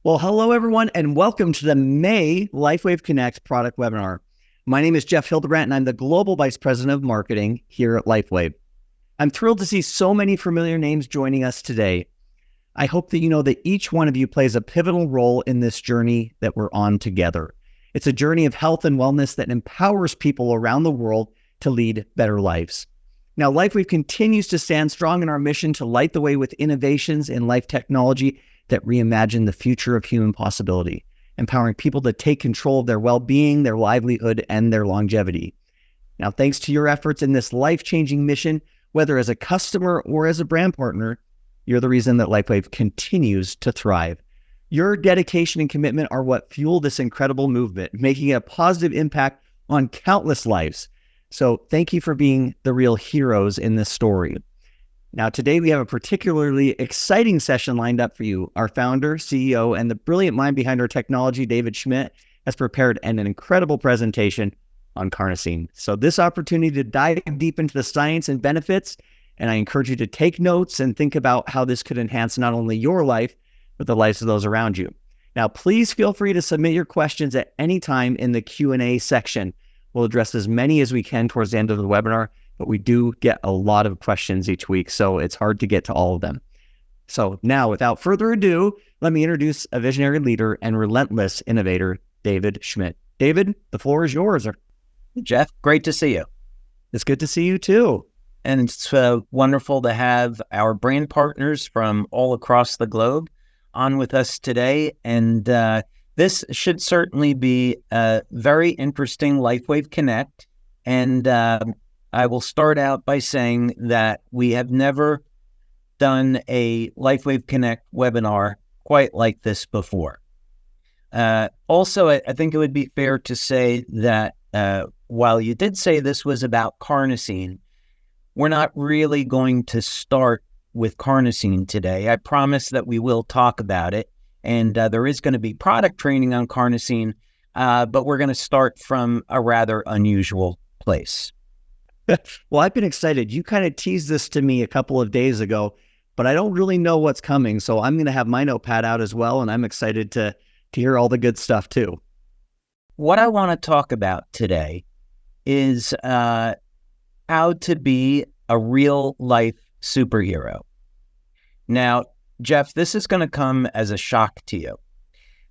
Well, hello, everyone, and welcome to the May LifeWave Connect product webinar. My name is Jeff Hildebrandt, and I'm the Global Vice President of Marketing here at LifeWave. I'm thrilled to see so many familiar names joining us today. I hope that you know that each one of you plays a pivotal role in this journey that we're on together. It's a journey of health and wellness that empowers people around the world to lead better lives. Now, LifeWave continues to stand strong in our mission to light the way with innovations in life technology that reimagine the future of human possibility, empowering people to take control of their well-being, their livelihood, and their longevity. Now, thanks to your efforts in this life-changing mission, whether as a customer or as a brand partner, you're the reason that LifeWave continues to thrive. Your dedication and commitment are what fuel this incredible movement, making a positive impact on countless lives. So thank you for being the real heroes in this story. Now, today we have a particularly exciting session lined up for you. Our founder, CEO, and the brilliant mind behind our technology, David Schmidt, has prepared an incredible presentation on Carnosine. So this opportunity to dive deep into the science and benefits, and I encourage you to take notes and think about how this could enhance not only your life, but the lives of those around you. Now, please feel free to submit your questions at any time in the Q&A section. We'll address as many as we can towards the end of the webinar, but we do get a lot of questions each week, so it's hard to get to all of them. So now, without further ado, let me introduce a visionary leader and relentless innovator, David Schmidt. David, the floor is yours. Jeff, great to see you. It's good to see you too. And it's wonderful to have our brand partners from all across the globe on with us today. And this should certainly be a very interesting LifeWave Connect. And I will start out by saying that we have never done a LifeWave Connect webinar quite like this before. Also, I think it would be fair to say that while you did say this was about Carnosine, we're not really going to start with Carnosine today. I promise that we will talk about it, and there is going to be product training on Carnosine, but we're going to start from a rather unusual place. Well, I've been excited. You kind of teased this to me a couple of days ago, but I don't really know what's coming. So I'm going to have my notepad out as well. And I'm excited to hear all the good stuff too. What I want to talk about today is how to be a real life superhero. Now, Jeff, this is going to come as a shock to you.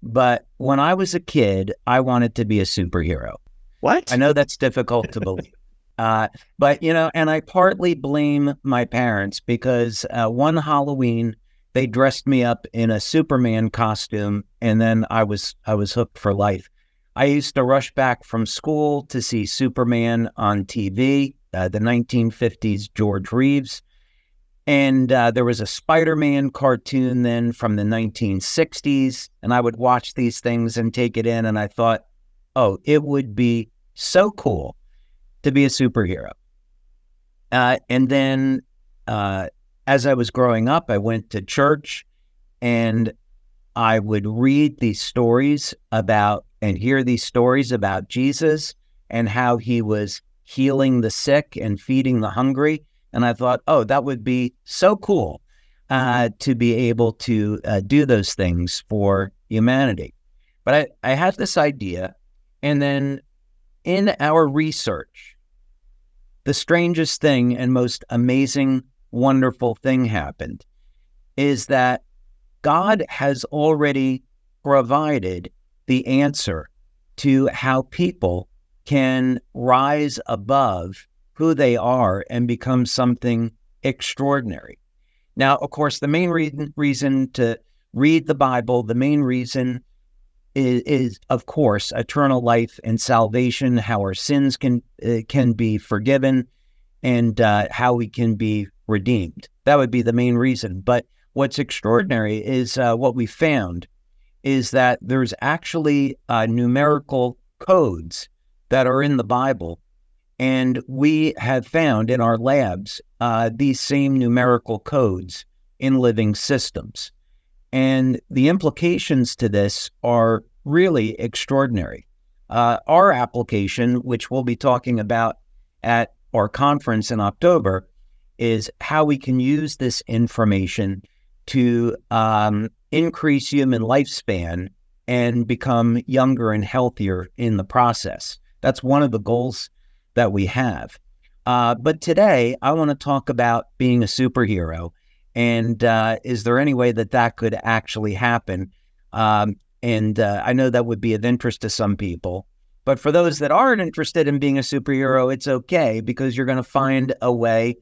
But when I was a kid, I wanted to be a superhero. What? I know that's difficult to believe. But, you know, and I partly blame my parents because one Halloween, they dressed me up in a Superman costume, and then I was hooked for life. I used to rush back from school to see Superman on TV, the 1950s George Reeves. And there was a Spider-Man cartoon then from the 1960s, and I would watch these things and take it in, and I thought, oh, it would be so cool to be a superhero. And then as I was growing up, I went to church and I would read these stories about and hear these stories about Jesus and how he was healing the sick and feeding the hungry. And I thought, oh, that would be so cool to be able to do those things for humanity. But I had this idea, and then in our research, the strangest thing and most amazing, wonderful thing happened is that God has already provided the answer to how people can rise above who they are and become something extraordinary. Now, of course, the main reason to read the Bible, the main reason is, of course, eternal life and salvation, how our sins can be forgiven, and how we can be redeemed. That would be the main reason. But what's extraordinary is what we found is that there's actually numerical codes that are in the Bible, and we have found in our labs these same numerical codes in living systems. And the implications to this are really extraordinary. Our application, which we'll be talking about at our conference in October, is how we can use this information to increase human lifespan and become younger and healthier in the process. That's one of the goals that we have. But today, I want to talk about being a superhero. And is there any way that that could actually happen? And I know that would be of interest to some people. But for those that aren't interested in being a superhero, it's okay, because you're going to find a way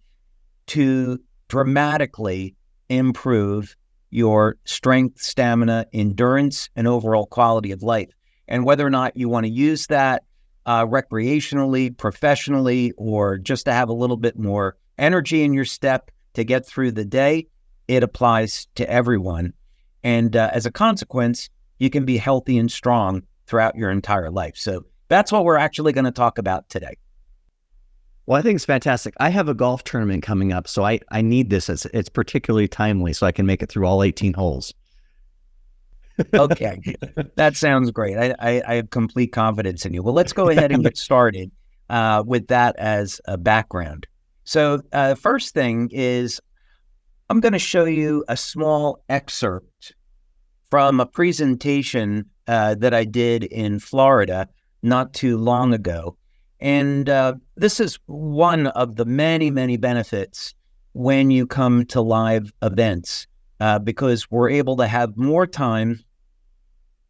to dramatically improve your strength, stamina, endurance, and overall quality of life. And whether or not you want to use that recreationally, professionally, or just to have a little bit more energy in your step to get through the day, it applies to everyone. And as a consequence, you can be healthy and strong throughout your entire life. So that's what we're actually going to talk about today. Well, I think it's fantastic. I have a golf tournament coming up, so I need this. It's particularly timely, so I can make it through all 18 holes. Okay, that sounds great. I have complete confidence in you. Well, let's go ahead and get started with that as a background. So first thing is, I'm going to show you a small excerpt from a presentation that I did in Florida not too long ago. And this is one of the many, many benefits when you come to live events, because we're able to have more time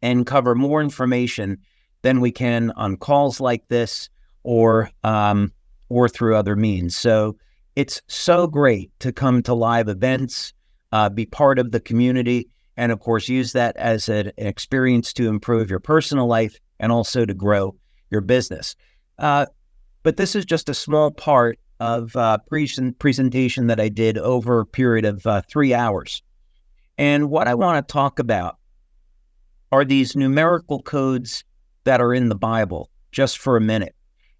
and cover more information than we can on calls like this or through other means. So it's so great to come to live events, be part of the community, and of course use that as an experience to improve your personal life and also to grow your business. But this is just a small part of presentation that I did over a period of 3 hours. And what I want to talk about are these numerical codes that are in the Bible, just for a minute.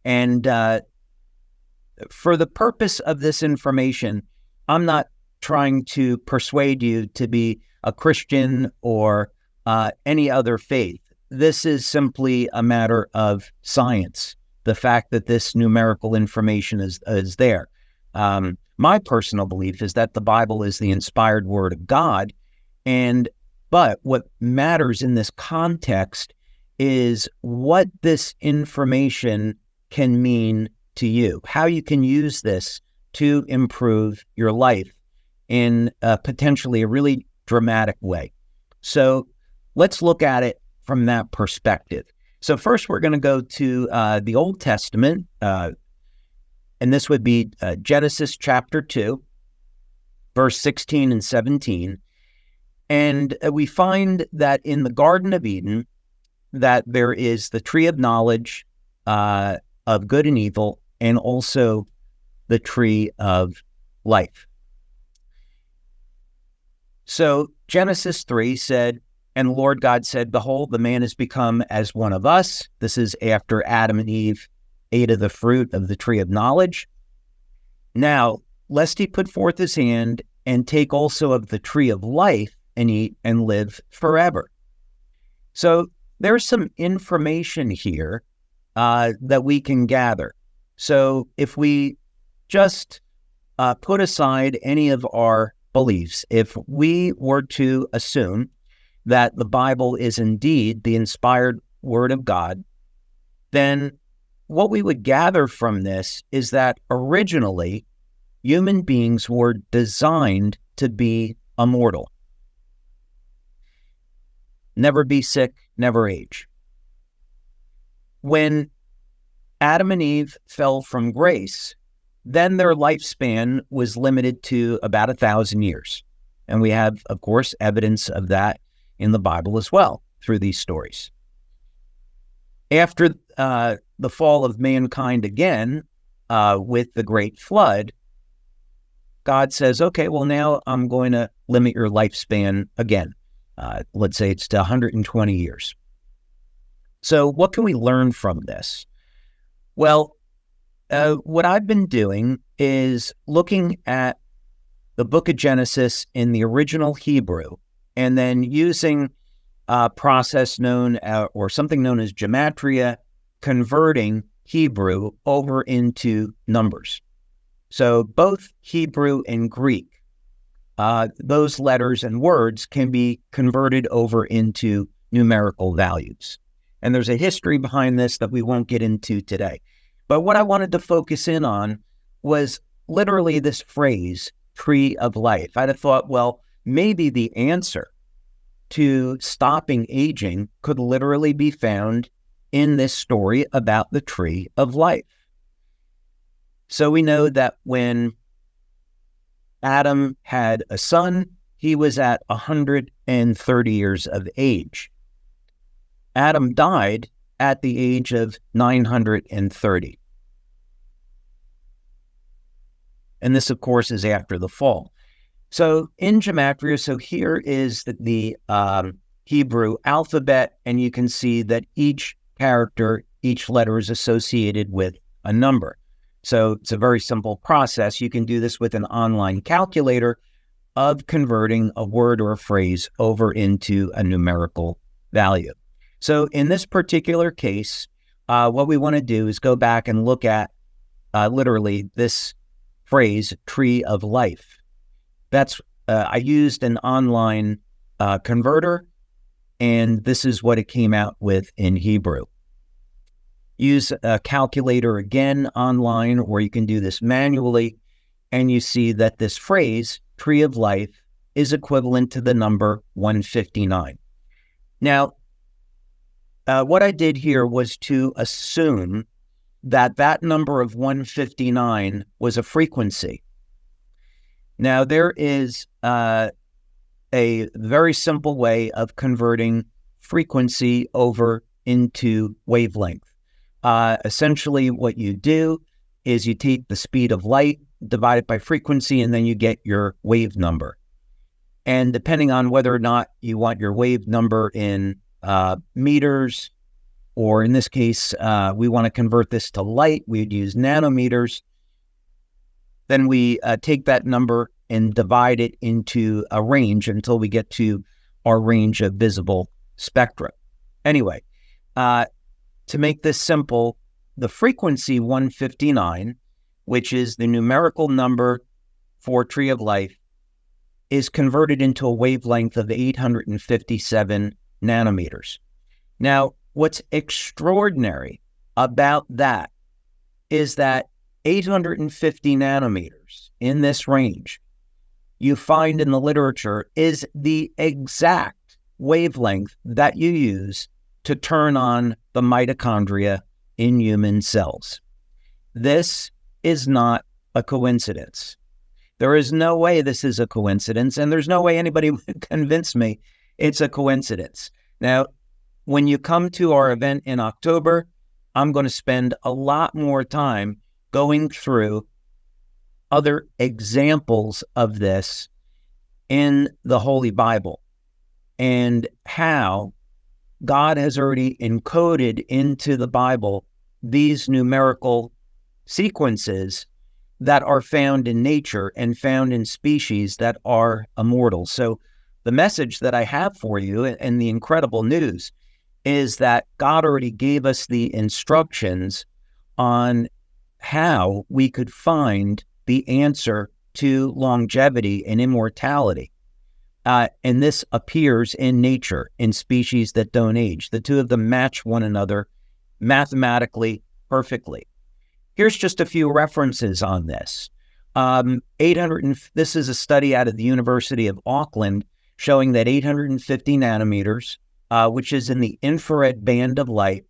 And for the purpose of this information, I'm not trying to persuade you to be a Christian or any other faith. This is simply a matter of science, the fact that this numerical information is there. My personal belief is that the Bible is the inspired word of God, but what matters in this context is what this information can mean to you, how you can use this to improve your life in potentially a really dramatic way. So let's look at it from that perspective. So first, we're going to go to the Old Testament, and this would be Genesis chapter 2, verse 16 and 17. And we find that in the Garden of Eden, that there is the tree of knowledge of good and evil, and also the tree of life. So Genesis 3 said, "And the Lord God said, Behold, the man has become as one of us." This is after Adam and Eve ate of the fruit of the tree of knowledge. "Now, lest he put forth his hand and take also of the tree of life and eat and live forever." So there's some information here that we can gather. So if we just put aside any of our beliefs, if we were to assume that the Bible is indeed the inspired word of God, then what we would gather from this is that originally human beings were designed to be immortal. Never be sick, never age. When Adam and Eve fell from grace, then their lifespan was limited to about 1,000 years. And we have, of course, evidence of that in the Bible as well through these stories. After the fall of mankind again, with the great flood, God says, okay, well, now I'm going to limit your lifespan again. Let's say it's to 120 years. So what can we learn from this? Well, what I've been doing is looking at the book of Genesis in the original Hebrew, and then using a process known or something known as gematria, converting Hebrew over into numbers. So both Hebrew and Greek those letters and words can be converted over into numerical values. And there's a history behind this that we won't get into today. But what I wanted to focus in on was literally this phrase, tree of life. I'd have thought, well, maybe the answer to stopping aging could literally be found in this story about the tree of life. So we know that when Adam had a son, he was at 130 years of age. Adam died at the age of 930. And this, of course, is after the fall. So in Gematria, so here is the Hebrew alphabet, and you can see that each character, each letter is associated with a number. So it's a very simple process. You can do this with an online calculator of converting a word or a phrase over into a numerical value. So in this particular case, what we want to do is go back and look at literally this phrase, tree of life. That's I used an online converter, and this is what it came out with in Hebrew. Use a calculator again online, or you can do this manually, and you see that this phrase, tree of life, is equivalent to the number 159. Now, what I did here was to assume that that number of 159 was a frequency. Now, there is a very simple way of converting frequency over into wavelength. Essentially, what you do is you take the speed of light, divide it by frequency, and then you get your wave number. And depending on whether or not you want your wave number in meters, or in this case, we want to convert this to light, we'd use nanometers. Then we take that number and divide it into a range until we get to our range of visible spectra. Anyway, to make this simple, the frequency 159, which is the numerical number for tree of life, is converted into a wavelength of 857 nanometers. Now, what's extraordinary about that is that 850 nanometers in this range you find in the literature is the exact wavelength that you use to turn on the mitochondria in human cells. This is not a coincidence. There is no way this is a coincidence, and there's no way anybody would convince me it's a coincidence. Now, when you come to our event in October, I'm going to spend a lot more time going through other examples of this in the Holy Bible and how God has already encoded into the Bible these numerical sequences that are found in nature and found in species that are immortal. So the message that I have for you and the incredible news is that God already gave us the instructions on how we could find the answer to longevity and immortality. And this appears in nature, in species that don't age. The two of them match one another mathematically perfectly. Here's just a few references on this. This is a study out of the University of Auckland showing that 850 nanometers, which is in the infrared band of light,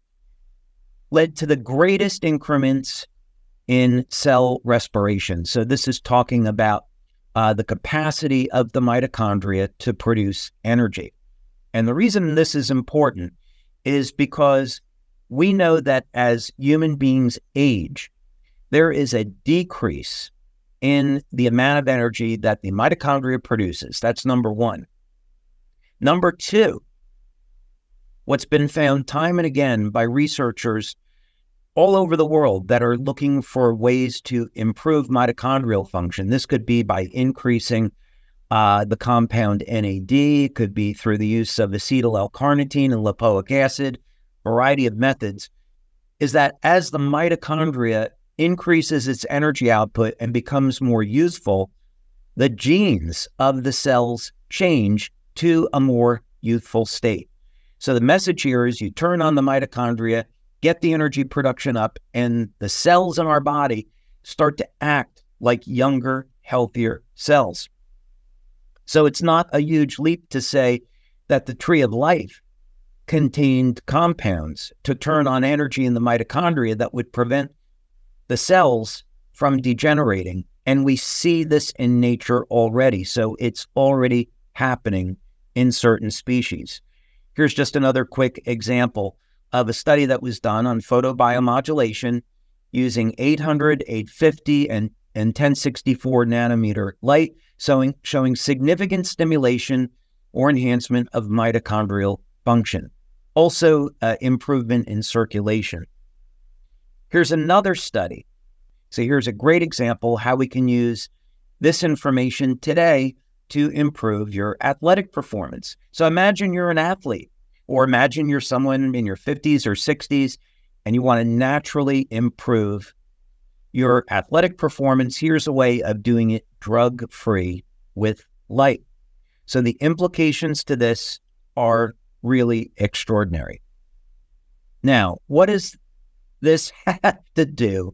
led to the greatest increments in cell respiration. So this is talking about the capacity of the mitochondria to produce energy. And the reason this is important is because we know that as human beings age, there is a decrease in the amount of energy that the mitochondria produces. That's number one. Number two, what's been found time and again by researchers all over the world that are looking for ways to improve mitochondrial function. This could be by increasing the compound NAD, could be through the use of acetyl L-carnitine and lipoic acid, variety of methods, is that as the mitochondria increases its energy output and becomes more useful, the genes of the cells change to a more youthful state. So the message here is you turn on the mitochondria, get the energy production up, and the cells in our body start to act like younger, healthier cells. So it's not a huge leap to say that the tree of life contained compounds to turn on energy in the mitochondria that would prevent the cells from degenerating. And we see this in nature already. So it's already happening in certain species. Here's just another quick example of a study that was done on photobiomodulation using 800, 850, and 1064 nanometer light, showing significant stimulation or enhancement of mitochondrial function. Also, improvement in circulation. Here's another study. So here's a great example how we can use this information today to improve your athletic performance. So imagine you're an athlete, or imagine you're someone in your 50s or 60s, and you want to naturally improve your athletic performance. Here's a way of doing it drug-free with light. So the implications to this are really extraordinary. Now, what does this have to do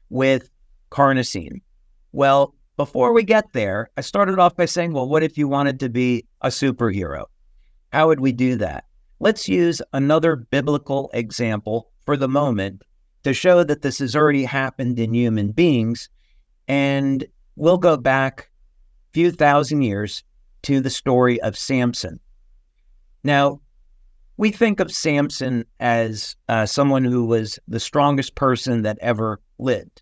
with carnosine? Well, before we get there, I started off by saying, well, what if you wanted to be a superhero? How would we do that? Let's use another biblical example for the moment to show that this has already happened in human beings. And we'll go back a few thousand years to the story of Samson. Now, we think of Samson as someone who was the strongest person that ever lived.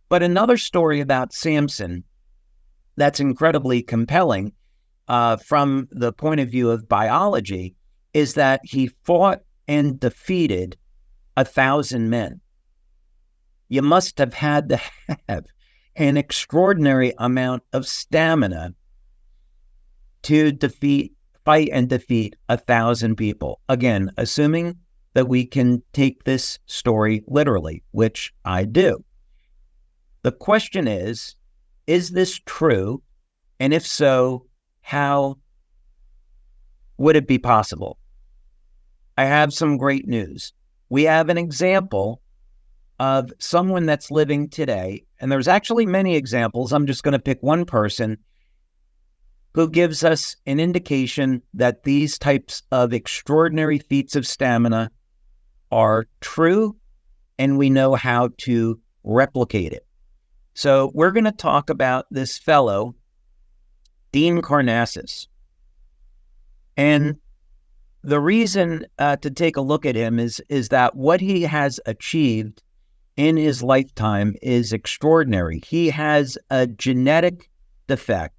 But another story about Samson that's incredibly compelling from the point of view of biology is that he fought and defeated 1,000 men. You must have had to have an extraordinary amount of stamina to fight and defeat 1,000 people. Again, assuming that we can take this story literally, which I do. The question is this true? And if so, how would it be possible? I have some great news. We have an example of someone that's living today, and there's actually many examples. I'm just going to pick one person who gives us an indication that these types of extraordinary feats of stamina are true, and we know how to replicate it. So we're going to talk about this fellow, Dean Karnazes. And the reason to take a look at him is that what he has achieved in his lifetime is extraordinary. He has a genetic defect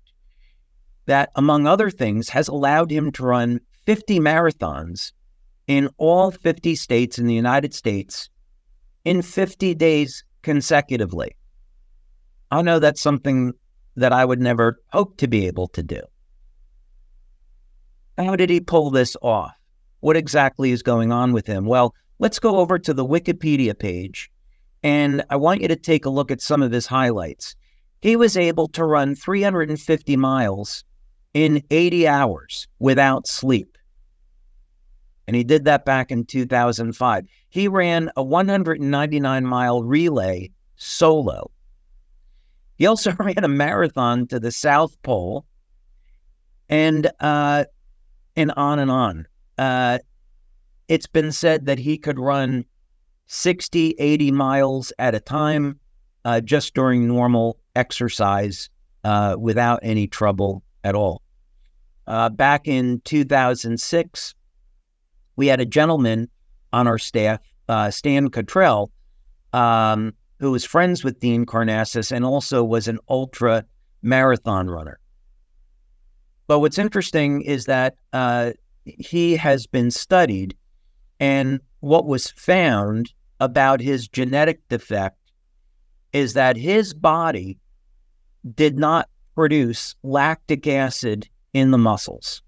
that, among other things, has allowed him to run 50 marathons in all 50 states in the United States in 50 days consecutively. I know that's something that I would never hope to be able to do. How did he pull this off? What exactly is going on with him? Well, let's go over to the Wikipedia page, and I want you to take a look at some of his highlights. He was able to run 350 miles in 80 hours without sleep. And he did that back in 2005. He ran a 199-mile relay solo. He also ran a marathon to the South Pole, and on and on. It's been said that he could run 60, 80 miles at a time just during normal exercise without any trouble at all. Back in 2006, we had a gentleman on our staff, Stan Cottrell, who was friends with Dean Karnazes and also was an ultra marathon runner. But what's interesting is that he has been studied, and what was found about his genetic defect is that his body did not produce lactic acid in the muscles.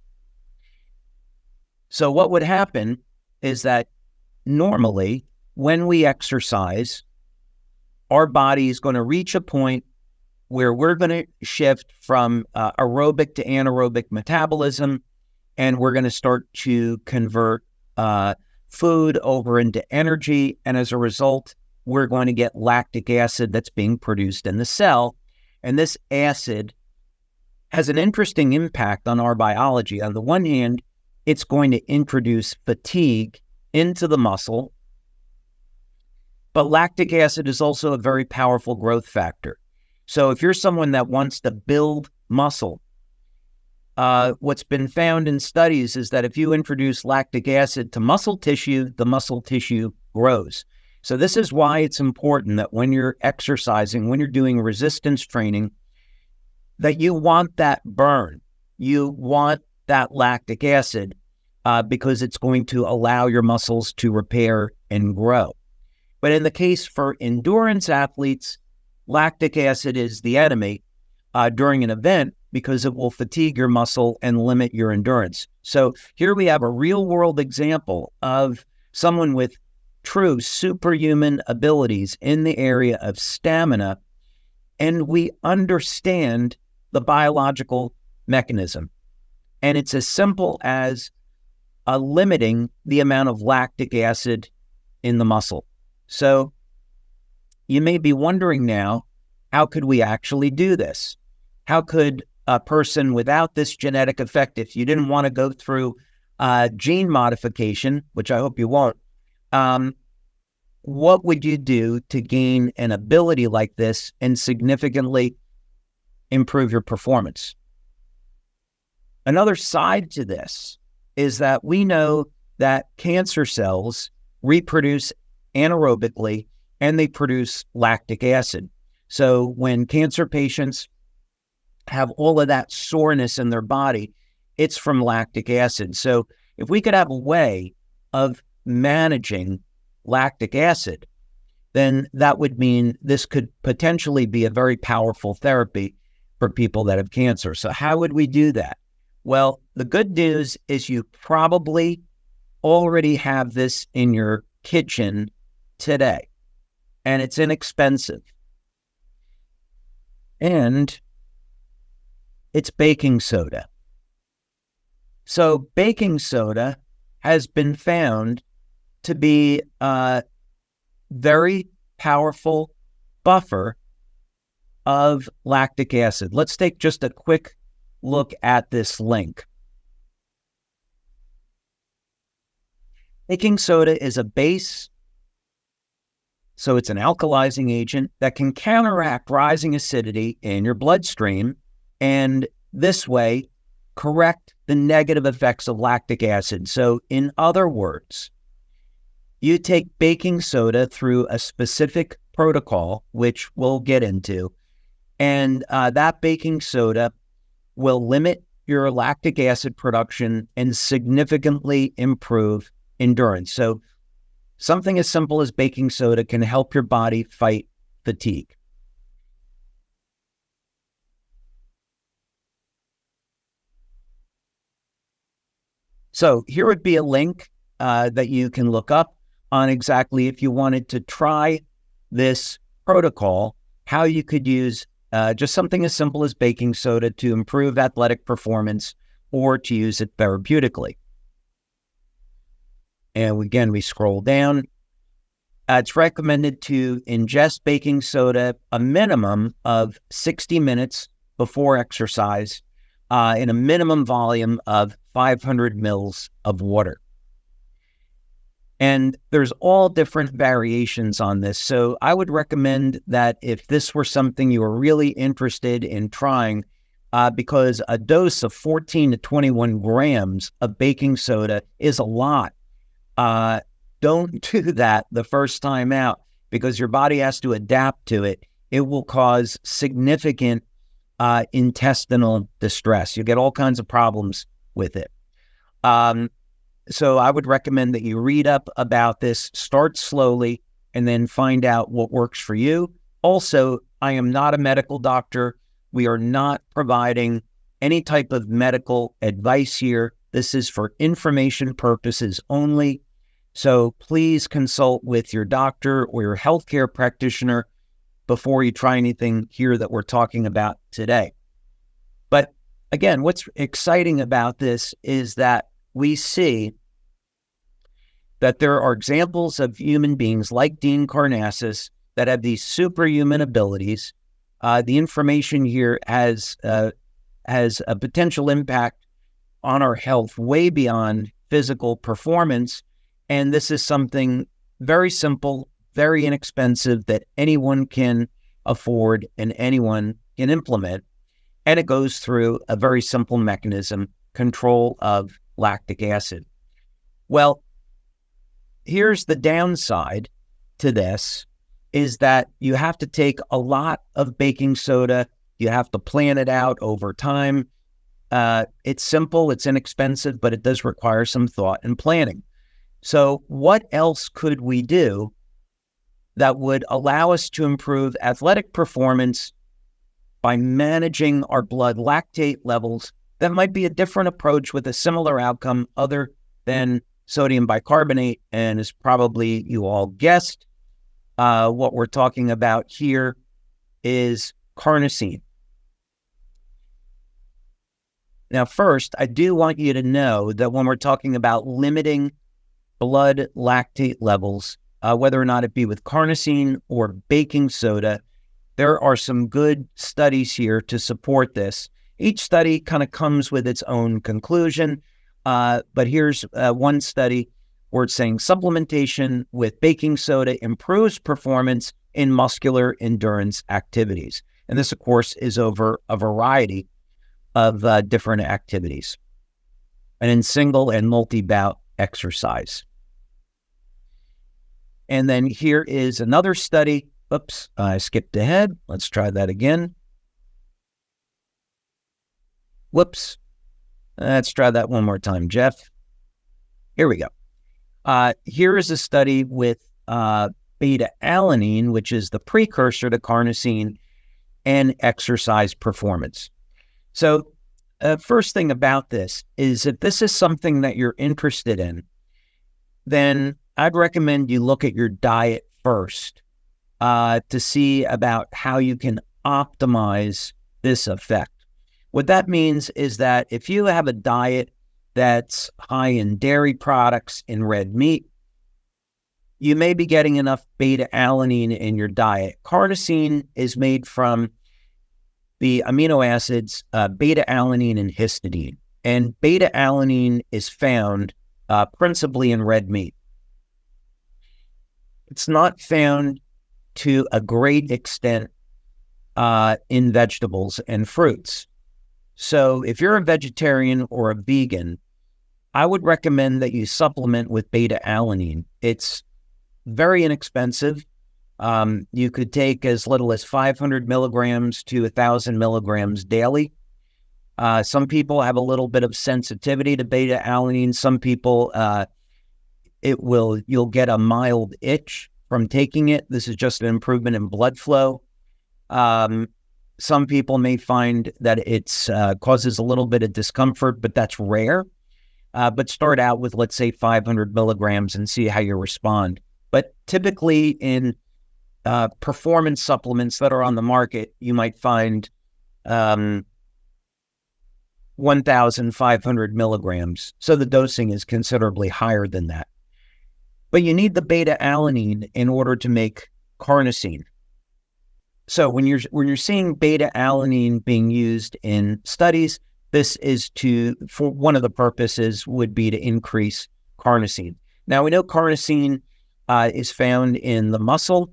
So what would happen is that normally when we exercise, our body is going to reach a point where we're going to shift from aerobic to anaerobic metabolism, and we're going to start to convert food over into energy. And as a result, we're going to get lactic acid that's being produced in the cell. And this acid has an interesting impact on our biology. On the one hand, it's going to introduce fatigue into the muscle, but lactic acid is also a very powerful growth factor. So if you're someone that wants to build muscle, what's been found in studies is that if you introduce lactic acid to muscle tissue, the muscle tissue grows. So this is why it's important that when you're exercising, when you're doing resistance training, that you want that burn. You want that lactic acid because it's going to allow your muscles to repair and grow. But in the case for endurance athletes, lactic acid is the enemy during an event because it will fatigue your muscle and limit your endurance. So here we have a real-world example of someone with true superhuman abilities in the area of stamina, and we understand the biological mechanism. And it's as simple as limiting the amount of lactic acid in the muscle. So you may be wondering now, how could we actually do this? How could a person without this genetic effect, if you didn't want to go through gene modification, which I hope you won't, what would you do to gain an ability like this and significantly improve your performance? Another side to this is that we know that cancer cells reproduce anaerobically and they produce lactic acid. So when cancer patients have all of that soreness in their body, it's from lactic acid. So if we could have a way of managing lactic acid, then that would mean this could potentially be a very powerful therapy for people that have cancer. So how would we do that? Well, the good news is you probably already have this in your kitchen today, and it's inexpensive. And it's baking soda. So baking soda has been found to be a very powerful buffer of lactic acid. Let's take just a quick look at this link. Baking soda is a base, so it's an alkalizing agent that can counteract rising acidity in your bloodstream and this way correct the negative effects of lactic acid. So in other words, you take baking soda through a specific protocol, which we'll get into, and that baking soda will limit your lactic acid production and significantly improve endurance. So something as simple as baking soda can help your body fight fatigue. So here would be a link that you can look up on exactly if you wanted to try this protocol, how you could use just something as simple as baking soda to improve athletic performance or to use it therapeutically. And again, we scroll down. It's recommended to ingest baking soda a minimum of 60 minutes before exercise in a minimum volume of 500 mils of water. And there's all different variations on this. So I would recommend that if this were something you were really interested in trying, because a dose of 14 to 21 grams of baking soda is a lot. Don't do that the first time out because your body has to adapt to it. It will cause significant intestinal distress. You get all kinds of problems with it. So I would recommend that you read up about this, start slowly, and then find out what works for you. Also, I am not a medical doctor. We are not providing any type of medical advice here. This is for information purposes only. So please consult with your doctor or your healthcare practitioner before you try anything here that we're talking about today. But again, what's exciting about this is that we see that there are examples of human beings like Dean Karnazes that have these superhuman abilities. The information here has a potential impact on our health way beyond physical performance. And this is something very simple, very inexpensive that anyone can afford and anyone can implement. And it goes through a very simple mechanism, control of lactic acid. Well, here's the downside to this, is that you have to take a lot of baking soda. You have to plan it out over time. It's simple, it's inexpensive, but it does require some thought and planning. So what else could we do that would allow us to improve athletic performance by managing our blood lactate levels? That might be a different approach with a similar outcome other than sodium bicarbonate. And as probably you all guessed, what we're talking about here is carnosine. Now, first, I do want you to know that when we're talking about limiting blood lactate levels, whether or not it be with carnosine or baking soda, there are some good studies here to support this. Each study kind of comes with its own conclusion, but here's one study where it's saying supplementation with baking soda improves performance in muscular endurance activities. And this, of course, is over a variety of different activities, and in single and multi-bout exercise. And then here is another study. Oops, I skipped ahead. Let's try that again. Whoops. Let's try that one more time, Jeff. Here we go. Here is a study with beta-alanine, which is the precursor to carnosine, and exercise performance. So first thing about this is if this is something that you're interested in, then I'd recommend you look at your diet first to see about how you can optimize this effect. What that means is that if you have a diet that's high in dairy products, in red meat, you may be getting enough beta-alanine in your diet. Carnosine is made from the amino acids beta-alanine and histidine. And beta-alanine is found principally in red meat. It's not found to a great extent in vegetables and fruits. So if you're a vegetarian or a vegan, I would recommend that you supplement with beta-alanine. It's very inexpensive. You could take as little as 500 milligrams to 1,000 milligrams daily. Some people have a little bit of sensitivity to beta-alanine. Some people, you'll get a mild itch from taking it. This is just an improvement in blood flow. Some people may find that it's causes a little bit of discomfort, but that's rare. But start out with, let's say, 500 milligrams and see how you respond. But typically in performance supplements that are on the market, you might find 1,500 milligrams. So the dosing is considerably higher than that. But you need the beta-alanine in order to make carnosine. So when you're seeing beta-alanine being used in studies, this is for one of the purposes would be to increase carnosine. Now we know carnosine is found in the muscle.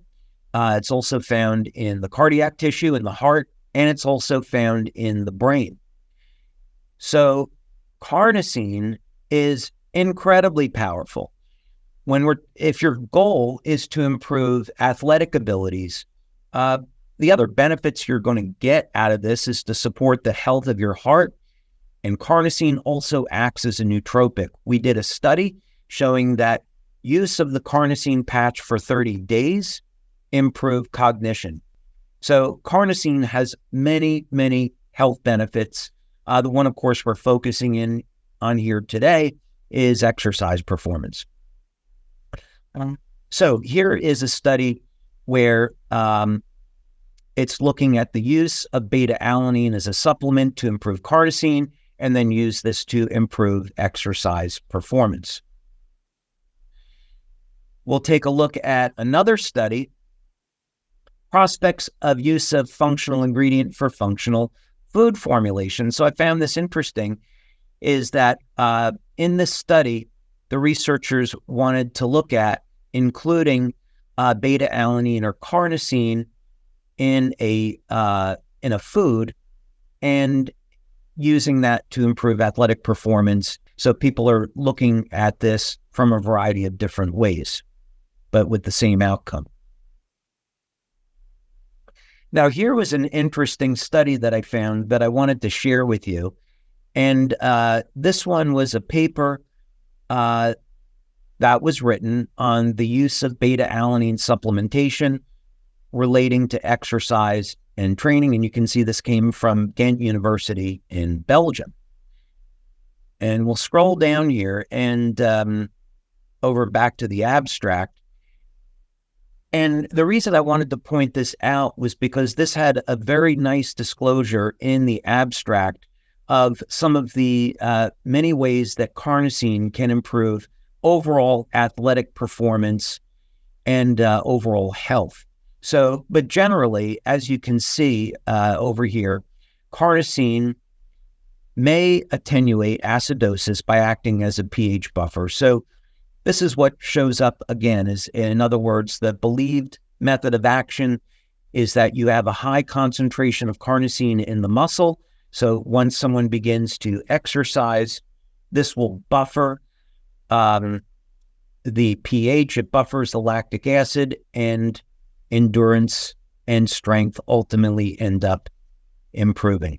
It's also found in the cardiac tissue, in the heart, and it's also found in the brain. So carnosine is incredibly powerful. If your goal is to improve athletic abilities, the other benefits you're going to get out of this is to support the health of your heart. And carnosine also acts as a nootropic. We did a study showing that use of the carnosine patch for 30 days improved cognition. So carnosine has many, many health benefits. The one, of course, we're focusing on here today is exercise performance. So here is a study where it's looking at the use of beta-alanine as a supplement to improve carnosine, and then use this to improve exercise performance. We'll take a look at another study, prospects of use of functional ingredient for functional food formulation. So I found this interesting, is that in this study, the researchers wanted to look at including beta-alanine or carnosine in a food and using that to improve athletic performance. So people are looking at this from a variety of different ways, but with the same outcome. Now, here was an interesting study that I found that I wanted to share with you. And this one was a paper that was written on the use of beta-alanine supplementation relating to exercise and training. And you can see this came from Ghent University in Belgium. And we'll scroll down here and over back to the abstract. And the reason I wanted to point this out was because this had a very nice disclosure in the abstract of some of the many ways that carnosine can improve overall athletic performance and overall health. So, but generally, as you can see over here, carnosine may attenuate acidosis by acting as a pH buffer. So this is what shows up again, is, in other words, the believed method of action is that you have a high concentration of carnosine in the muscle. So once someone begins to exercise, this will buffer the pH, it buffers the lactic acid, and endurance and strength ultimately end up improving.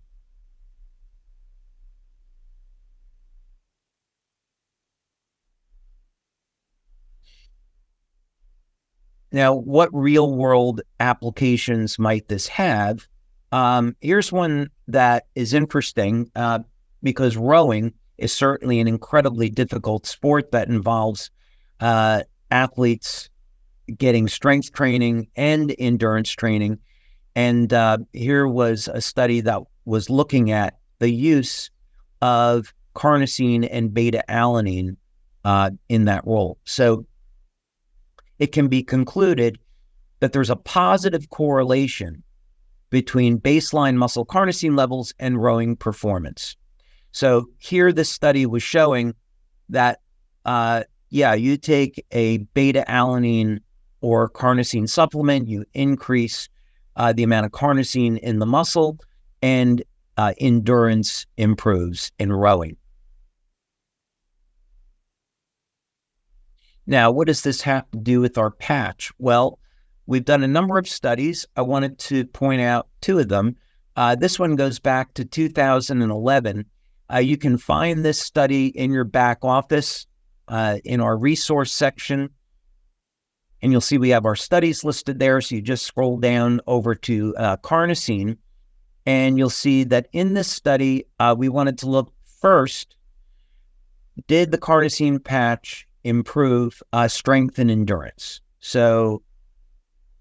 Now, what real-world applications might this have? Here's one that is interesting because rowing is certainly an incredibly difficult sport that involves athletes getting strength training and endurance training. And here was a study that was looking at the use of carnosine and beta-alanine in that role. So it can be concluded that there's a positive correlation between baseline muscle carnosine levels and rowing performance. So here this study was showing that, you take a beta-alanine or carnosine supplement, you increase the amount of carnosine in the muscle, and endurance improves in rowing. Now, what does this have to do with our patch? Well, we've done a number of studies. I wanted to point out two of them. This one goes back to 2011. You can find this study in your back office in our resource section, and you'll see we have our studies listed there. So you just scroll down over to carnosine, and you'll see that in this study, we wanted to look first, did the carnosine patch improve strength and endurance? So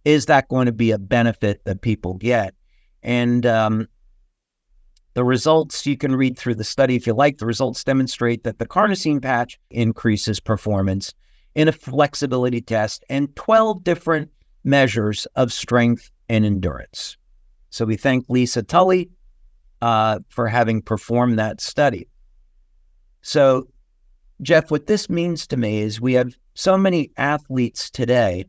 is that going to be a benefit that people get? And the results, you can read through the study if you like. The results demonstrate that the carnosine patch increases performance in a flexibility test and 12 different measures of strength and endurance. So we thank Lisa Tully for having performed that study. So Jeff, what this means to me is we have so many athletes today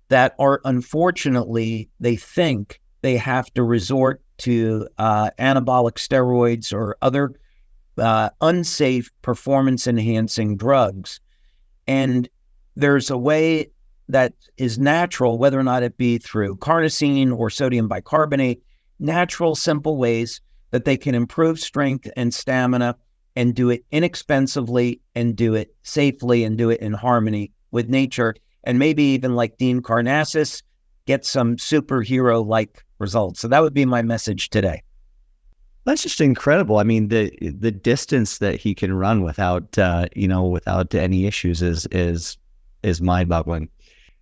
that are, unfortunately, they think they have to resort to anabolic steroids or other unsafe performance-enhancing drugs. And there's a way that is natural, whether or not it be through carnosine or sodium bicarbonate, natural, simple ways that they can improve strength and stamina and do it inexpensively and do it safely and do it in harmony with nature. And maybe even like Dean Karnazes, get some superhero-like results. So that would be my message today. That's just incredible. I mean, the distance that he can run without without any issues is mind-boggling.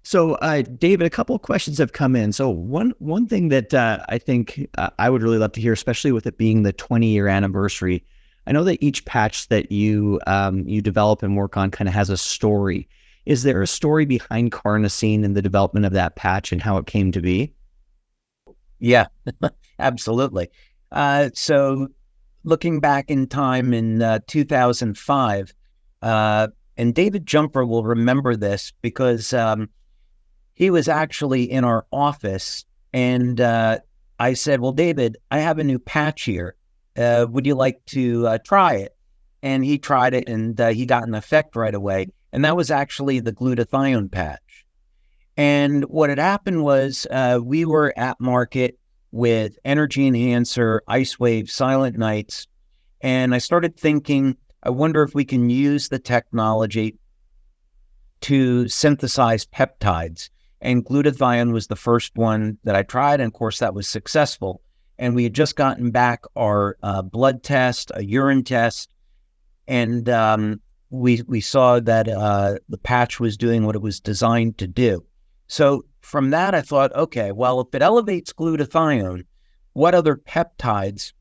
So, David, a couple of questions have come in. So, one thing that I think I would really love to hear, especially with it being the 20-year anniversary, I know that each patch that you develop and work on kind of has a story. Is there a story behind Carnosine and the development of that patch and how it came to be? Yeah, absolutely. So looking back in time in 2005, and David Jumper will remember this because he was actually in our office, and I said, well, David, I have a new patch here. Would you like to try it? And he tried it, and he got an effect right away. And that was actually the glutathione patch. And what had happened was we were at market with Energy Enhancer, LifeWave, Silent Nights. And I started thinking, I wonder if we can use the technology to synthesize peptides. And glutathione was the first one that I tried. And of course, that was successful. And we had just gotten back our blood test, a urine test. And we saw that the patch was doing what it was designed to do. So from that, I thought, okay, well, if it elevates glutathione, what other peptides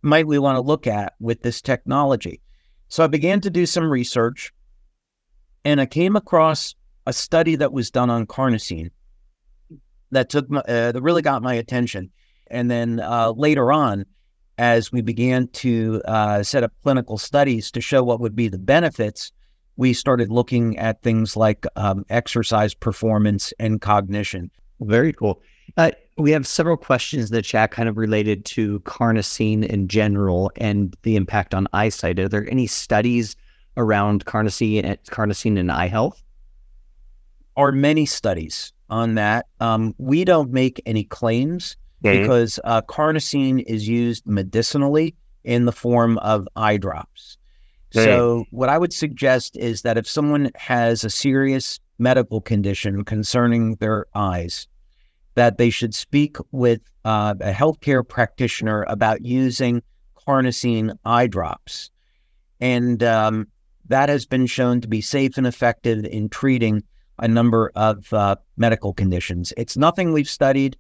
might we want to look at with this technology? So I began to do some research, and I came across a study that was done on carnosine that really got my attention. And then later on, as we began to set up clinical studies to show what would be the benefits, we started looking at things like exercise performance and cognition. Very cool. We have several questions in the chat kind of related to carnosine in general and the impact on eyesight. Are there any studies around carnosine and eye health? Are many studies on that. We don't make any claims because carnosine is used medicinally in the form of eye drops. So what I would suggest is that if someone has a serious medical condition concerning their eyes, that they should speak with a healthcare practitioner about using carnosine eye drops. And that has been shown to be safe and effective in treating a number of medical conditions. It's nothing we've studied,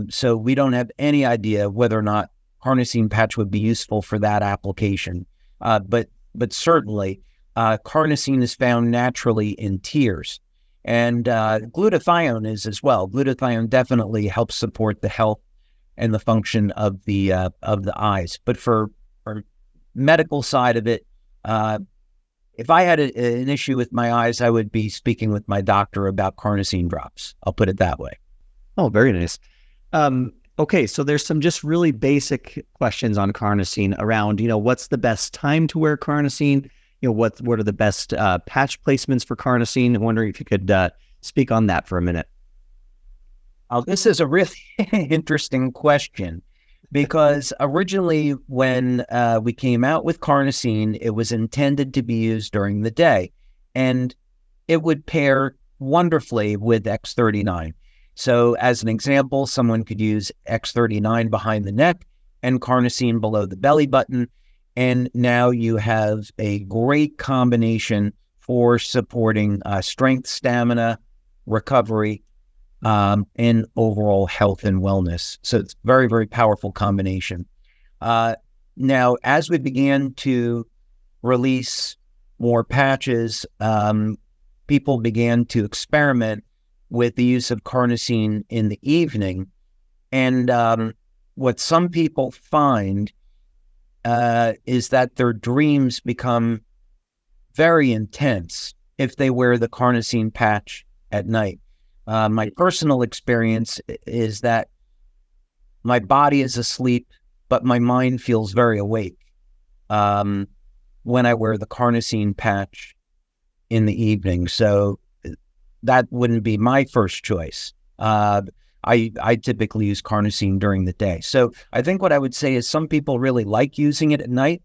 so we don't have any idea whether or not carnosine patch would be useful for that application. But certainly, carnosine is found naturally in tears, and glutathione is as well. Glutathione definitely helps support the health and the function of the eyes. But for medical side of it, if I had an issue with my eyes, I would be speaking with my doctor about carnosine drops. I'll put it that way. Oh, very nice. Okay, so there's some just really basic questions on carnosine around, what's the best time to wear carnosine? What are the best patch placements for carnosine? I'm wondering if you could speak on that for a minute. This is a really interesting question because originally when we came out with carnosine, it was intended to be used during the day, and it would pair wonderfully with X39. So as an example, someone could use X39 behind the neck and carnosine below the belly button. And now you have a great combination for supporting strength, stamina, recovery, and overall health and wellness. So it's a very, very powerful combination. Now, as we began to release more patches, people began to experiment with the use of carnosine in the evening. And what some people find is that their dreams become very intense if they wear the carnosine patch at night. My personal experience is that my body is asleep, but my mind feels very awake when I wear the carnosine patch in the evening. So that wouldn't be my first choice. I typically use carnosine during the day. So I think what I would say is some people really like using it at night,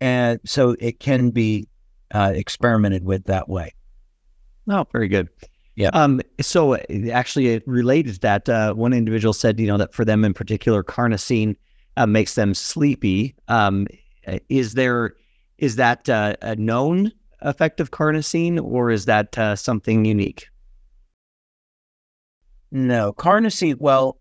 and so it can be experimented with that way. Oh, very good. Yeah. So actually it related to that. One individual said, that for them in particular, carnosine makes them sleepy. Is that a known effect of carnosine, or is that something unique? No, carnosine. Well,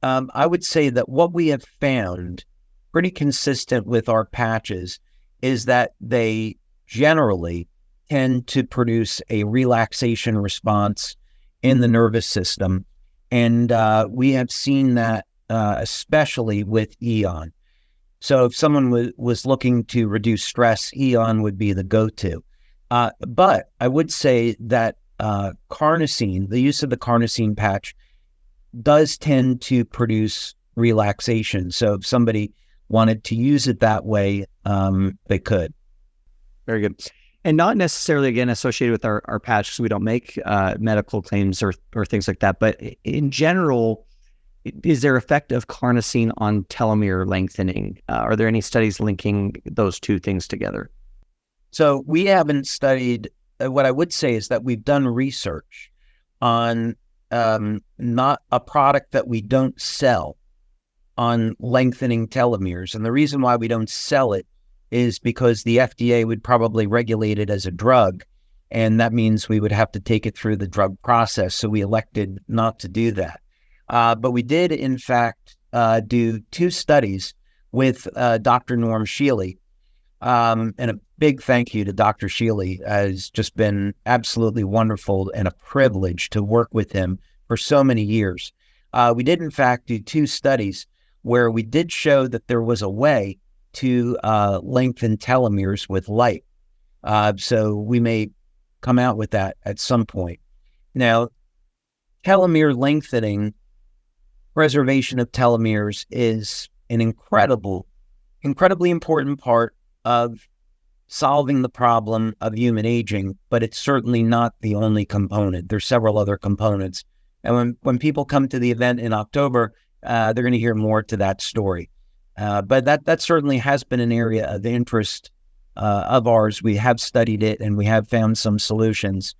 I would say that what we have found pretty consistent with our patches is that they generally tend to produce a relaxation response in the nervous system. And we have seen that especially with Eon. So if someone was looking to reduce stress, Eon would be the go-to. But I would say that carnosine, the use of the carnosine patch, does tend to produce relaxation. So if somebody wanted to use it that way, they could. Very good. And not necessarily, again, associated with our patch, because we don't make medical claims or things like that. But in general, is there effect of carnosine on telomere lengthening? Are there any studies linking those two things together? So we haven't studied, what I would say is that we've done research on not a product that we don't sell on lengthening telomeres. And the reason why we don't sell it is because the FDA would probably regulate it as a drug. And that means we would have to take it through the drug process. So we elected not to do that. But we did, in fact, do 2 studies with Dr. Norm Shealy. And a big thank you to Dr. Shealy. Has just been absolutely wonderful and a privilege to work with him for so many years. We did, in fact, do 2 studies where we did show that there was a way to lengthen telomeres with light. So we may come out with that at some point. Now, telomere lengthening, preservation of telomeres is an incredibly important part of solving the problem of human aging, but it's certainly not the only component. There's several other components. And when people come to the event in October, they're going to hear more to that story. But that certainly has been an area of interest of ours. We have studied it, and we have found some solutions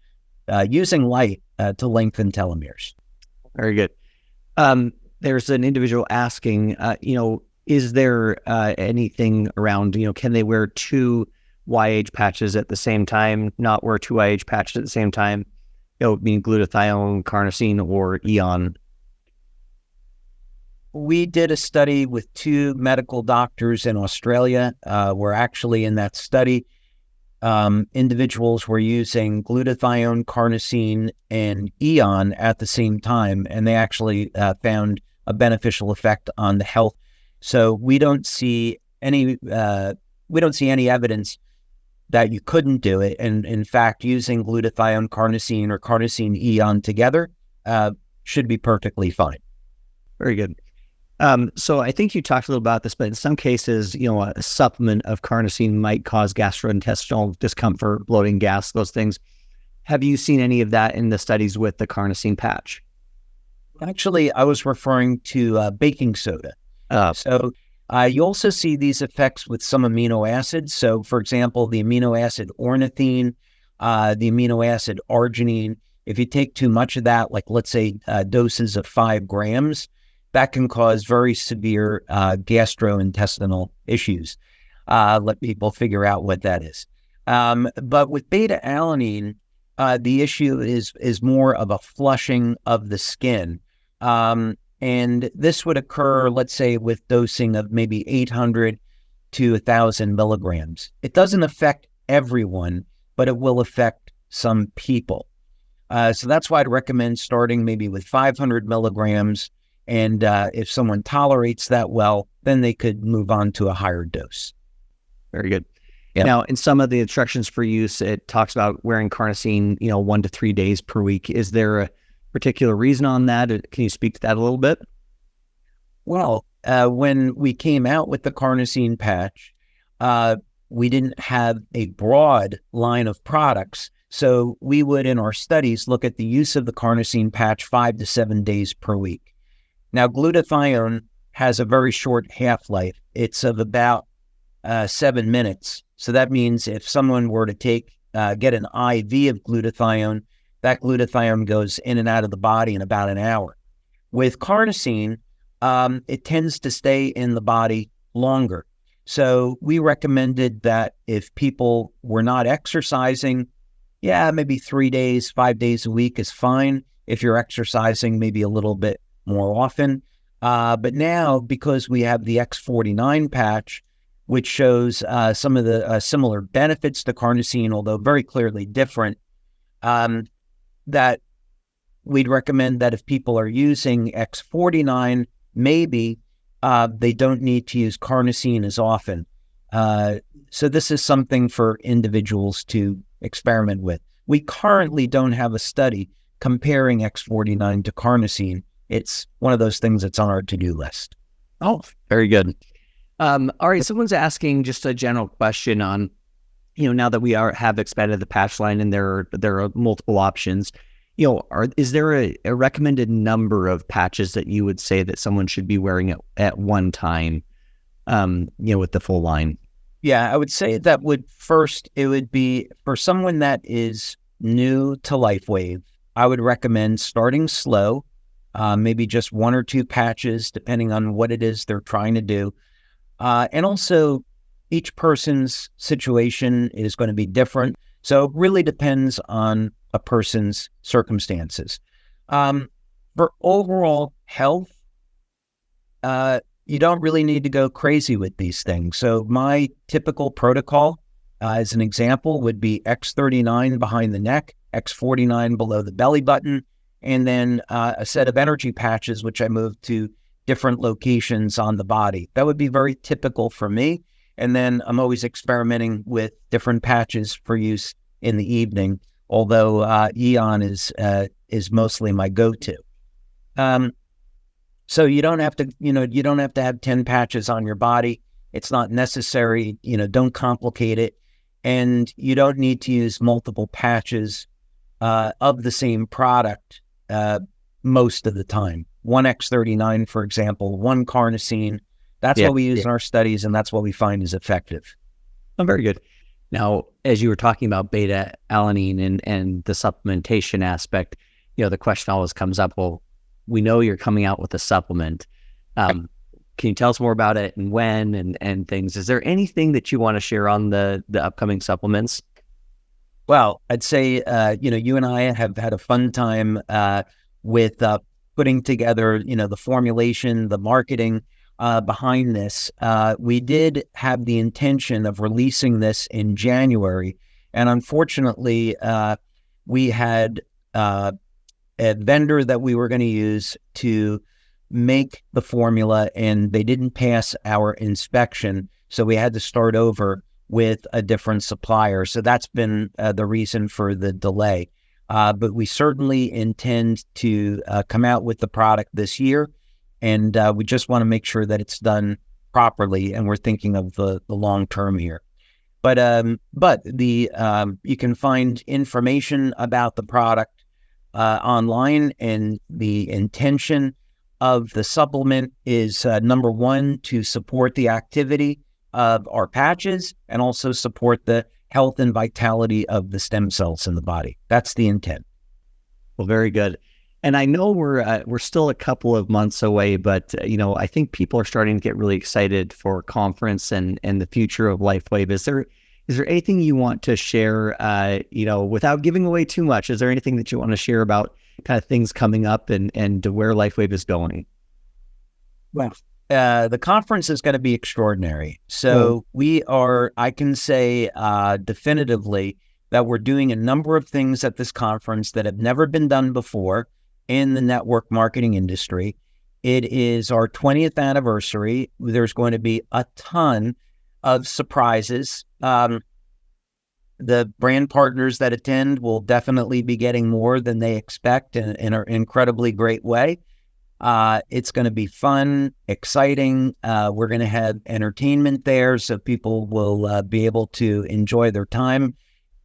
using light to lengthen telomeres. Very good. There's an individual asking, is there anything around, can they wear 2 YH patches at the same time, not wear 2 YH patches at the same time? Meaning glutathione, carnosine, or Eon? We did a study with 2 medical doctors in Australia. We're actually in that study. Individuals were using glutathione, carnosine, and Eon at the same time, and they actually found a beneficial effect on the health. So we don't see any evidence that you couldn't do it. And in fact, using glutathione, carnosine, or carnosine Eon together should be perfectly fine. Very good. So I think you talked a little about this, but in some cases, a supplement of carnosine might cause gastrointestinal discomfort, bloating, gas, those things. Have you seen any of that in the studies with the carnosine patch? Actually, I was referring to baking soda. So you also see these effects with some amino acids. So, for example, the amino acid ornithine, the amino acid arginine. If you take too much of that, like let's say doses of 5 grams, that can cause very severe gastrointestinal issues. Let people figure out what that is. But with beta-alanine, the issue is more of a flushing of the skin. And this would occur, let's say, with dosing of maybe 800 to 1,000 milligrams. It doesn't affect everyone, but it will affect some people. So that's why I'd recommend starting maybe with 500 milligrams. And if someone tolerates that well, then they could move on to a higher dose. Very good. Yep. Now, in some of the instructions for use, it talks about wearing carnosine, 1 to 3 days per week. Is there a particular reason on that? Can you speak to that a little bit? Well, when we came out with the carnosine patch, we didn't have a broad line of products. So we would, in our studies, look at the use of the carnosine patch 5 to 7 days per week. Now, glutathione has a very short half-life. It's of about 7 minutes. So that means if someone were to get an IV of glutathione, that glutathione goes in and out of the body in about an hour. With carnosine, it tends to stay in the body longer. So we recommended that if people were not exercising, maybe 3 days, 5 days a week is fine. if you're exercising maybe a little bit more often. But now, because we have the X49 patch, which shows some of the similar benefits to carnosine, although very clearly different, that we'd recommend that if people are using X49, maybe they don't need to use carnosine as often. So this is something for individuals to experiment with. We currently don't have a study comparing X49 to carnosine. It's one of those things that's on our to-do list. Oh, very good. All right, someone's asking just a general question on, now that we have expanded the patch line and there are multiple options, is there a recommended number of patches that you would say that someone should be wearing at one time, with the full line? Yeah, I would say that it would be for someone that is new to LifeWave, I would recommend starting slow, maybe just 1 or 2 patches, depending on what it is they're trying to do. And also, each person's situation is going to be different. So it really depends on a person's circumstances. For overall health, you don't really need to go crazy with these things. So my typical protocol, as an example, would be X39 behind the neck, X49 below the belly button, and then a set of energy patches, which I move to different locations on the body. That would be very typical for me. And then I'm always experimenting with different patches for use in the evening, although Eon is mostly my go-to. So you don't have to have 10 patches on your body. It's not necessary. Don't complicate it. And you don't need to use multiple patches of the same product most of the time. 1 X39, for example, 1 carnosine. That's what we use in our studies, and that's what we find is effective. Oh, very good. Now, as you were talking about beta-alanine and the supplementation aspect, the question always comes up, well, we know you're coming out with a supplement. Can you tell us more about it and when and things? Is there anything that you want to share on the upcoming supplements? Well, I'd say, you and I have had a fun time with putting together, the formulation, the marketing behind this. We did have the intention of releasing this in January. And unfortunately, we had a vendor that we were going to use to make the formula, and they didn't pass our inspection. So we had to start over with a different supplier. So that's been the reason for the delay. But we certainly intend to come out with the product this year. And we just want to make sure that it's done properly. And we're thinking of the long term here. But you can find information about the product online, and the intention of the supplement is number one, to support the activity of our patches and also support the health and vitality of the stem cells in the body. That's the intent. Well, very good. And I know we're still a couple of months away, but I think people are starting to get really excited for conference and the future of LifeWave. Is there anything you want to share, without giving away too much? Is there anything that you want to share about kind of things coming up and where LifeWave is going? Well, the conference is going to be extraordinary. So I can say definitively that we're doing a number of things at this conference that have never been done before in the network marketing industry. It is our 20th anniversary. There's going to be a ton of surprises. The brand partners that attend will definitely be getting more than they expect in an incredibly great way. It's going to be fun, exciting. We're going to have entertainment there, so people will be able to enjoy their time.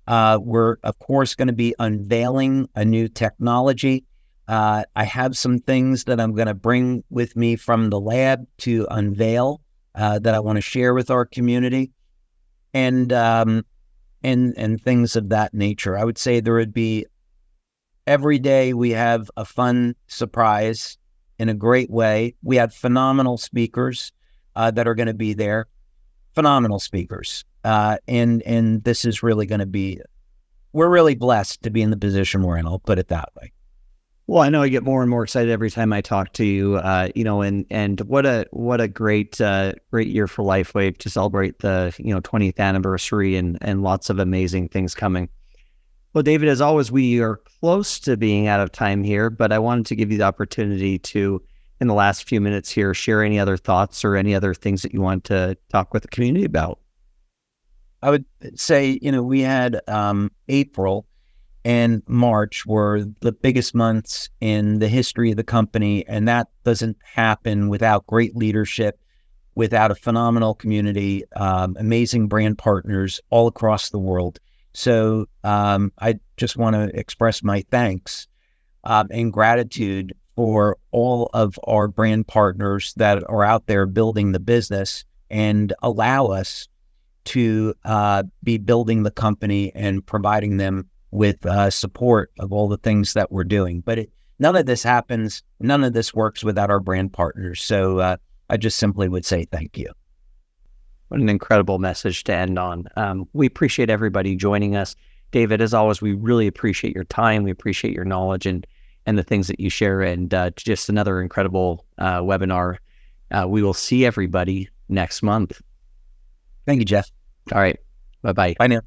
We're, of course, going to be unveiling a new technology. I have some things that I'm going to bring with me from the lab to unveil that I want to share with our community, and things of that nature. I would say there would be, every day we have a fun surprise in a great way. We have phenomenal speakers that are going to be there, phenomenal speakers. And this is really going to be, we're really blessed to be in the position we're in. I'll put it that way. Well, I know I get more and more excited every time I talk to you, and what a great year for LifeWave to celebrate the 20th anniversary and lots of amazing things coming. Well, David, as always, we are close to being out of time here, but I wanted to give you the opportunity to, in the last few minutes here, share any other thoughts or any other things that you want to talk with the community about. I would say, we had April and March were the biggest months in the history of the company, and that doesn't happen without great leadership, without a phenomenal community, amazing brand partners all across the world. So I just want to express my thanks and gratitude for all of our brand partners that are out there building the business and allow us to be building the company and providing them with support of all the things that we're doing. But none of this happens, none of this works without our brand partners. So I just simply would say thank you. What an incredible message to end on. We appreciate everybody joining us. David, as always, we really appreciate your time. We appreciate your knowledge and the things that you share, and just another incredible webinar. We will see everybody next month. Thank you, Jeff. All right. Bye-bye. Bye now.